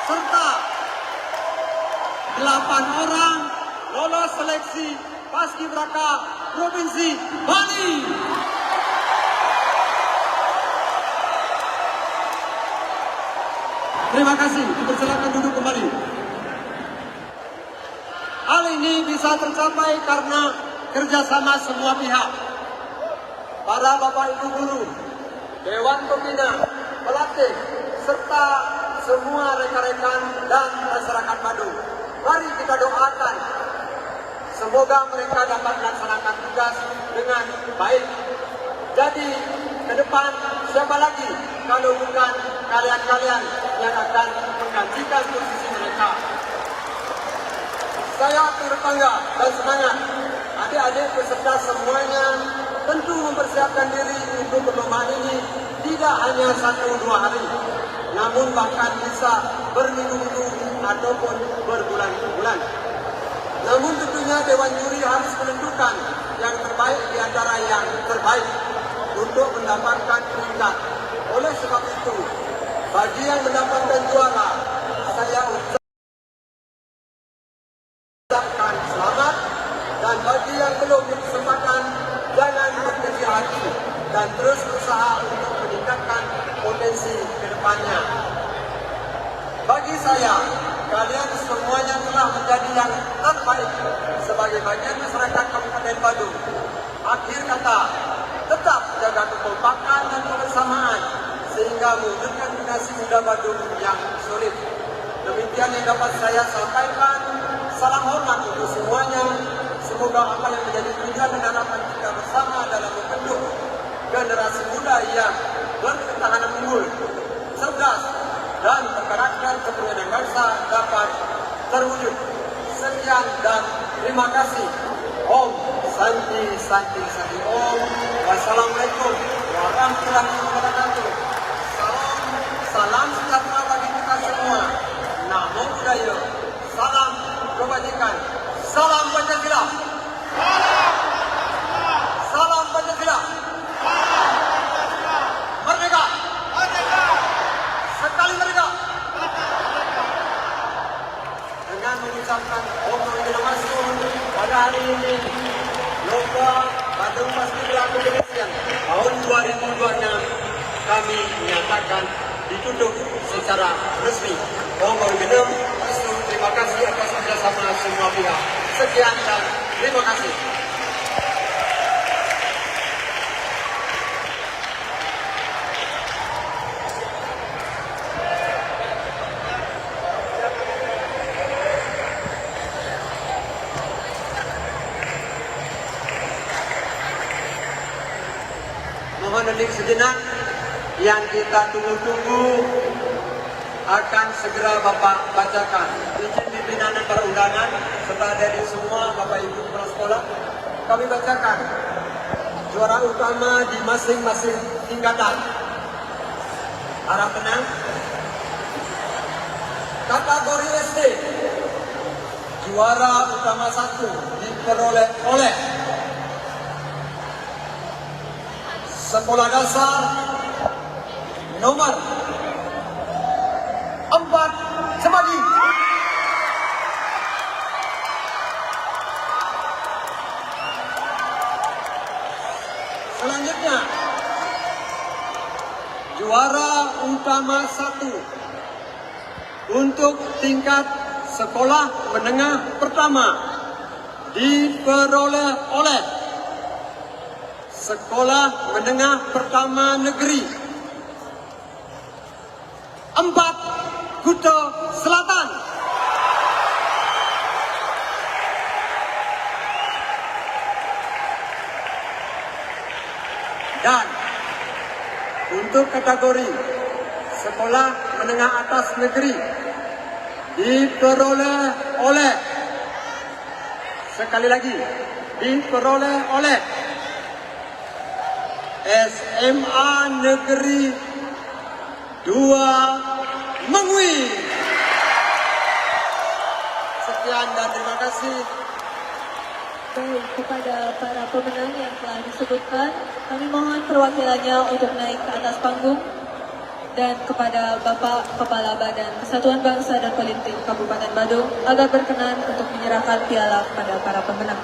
serta 8 orang lolos seleksi Paskibraka Provinsi Bali. Terima kasih, dipersilakan duduk kembali. Hal ini bisa tercapai karena kerjasama semua pihak. Para Bapak Ibu Guru, Dewan Pembina, pelatih, serta semua rekan-rekan dan masyarakat Madu. Mari kita doakan, semoga mereka dapat melaksanakan tugas dengan baik. Jadi, ke depan siapa lagi kalau bukan kalian-kalian yang akan menggantikan posisi mereka. Saya turut bangga dan semangat adik-adik peserta semuanya tentu mempersiapkan diri untuk perlombaan ini tidak hanya 1-2 hari, namun bahkan bisa berminggu-minggu ataupun berbulan-bulan. Namun tentunya Dewan Juri harus menentukan yang terbaik di antara yang terbaik untuk mendapatkan peringkat. Oleh sebab itu, bagi yang mendapatkan juara, saya ucapkan selamat, dan bagi yang belum berkesempatan, jangan berkecil hati dan terus berusaha untuk meningkatkan potensi ke depannya. Bagi saya, kalian semuanya telah menjadi yang terbaik sebagai bagian masyarakat Kabupaten Badung. Akhir kata, tetap jaga kekompakan dan kebersamaan sehingga mewujudkan generasi muda Badung yang solid. Demikian yang dapat saya sampaikan. Salam hormat untuk semuanya. Semoga apa yang menjadi tujuan dan harapan kita bersama dalam membentuk generasi muda yang berketahanan unggul, cerdas, dan berkarakter kepribadian bangsa dapat terwujud. Sekian dan terima kasih. Om Santi Santi Santi Om. Wassalamualaikum warahmatullahi wabarakatuh. Salam sejahtera bagi kita semua. Namo Buddhaya. Salam kebajikan. Salam Pancasila. Salam Pancasila. Merdeka. Sekali merdeka. Dengan mengucapkan Om Namo pada hari ini, Lomba Badung Paskibraka Indonesia tahun 2026 kami menyatakan ditutup secara resmi. Mohon genep, terima kasih atas kerjasama semua pihak. Sekian dan terima kasih. Mohon hening sejenak, yang kita tunggu-tunggu akan segera Bapak bacakan. Izin pimpinan dan perundangan serta dari semua Bapak Ibu kepala sekolah, kami bacakan juara utama di masing-masing tingkatan. Harap tenang. Kategori SD, juara utama 1 diperoleh oleh Sekolah Dasar nomor 4 Semadi. Selanjutnya, juara utama 1 untuk tingkat sekolah menengah pertama diperoleh oleh Sekolah Menengah Pertama Negeri 4 Kuto Selatan. Dan untuk kategori Sekolah Menengah Atas Negeri diperoleh oleh, sekali lagi, diperoleh oleh SMA Negeri 2 Mengwi. Sekian dan terima kasih. Baik, kepada para pemenang yang telah disebutkan, kami mohon perwakilannya untuk naik ke atas panggung. dan kepada Bapak Kepala Badan Kesatuan Bangsa dan Politik Kabupaten Badung agar berkenan untuk menyerahkan piala kepada para pemenang.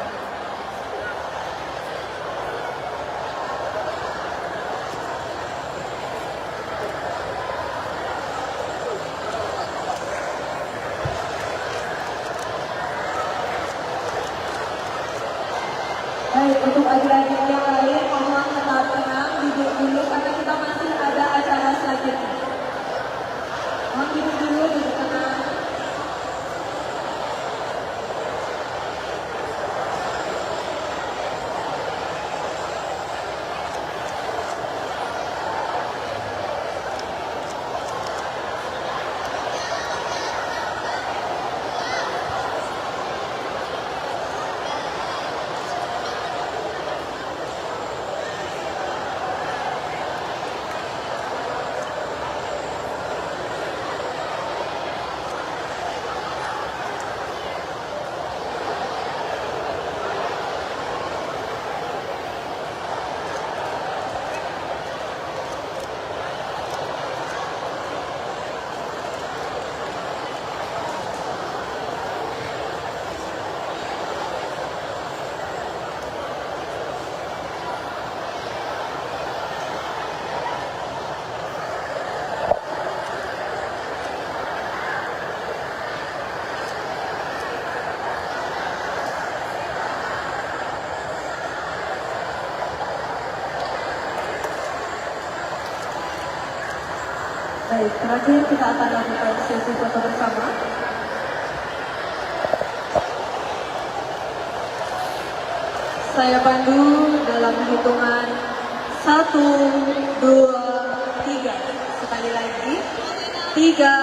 Baik, untuk adik-adik yang lain mohon tetap tenang, duduk dulu karena kita masih ada acara selanjutnya. Mohon duduk dulu, duduk tenang. Baik, terakhir kita akan lakukan sesi foto bersama. Saya pandu dalam hitungan 1, 2, 3. Sekali lagi, 3,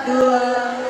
2,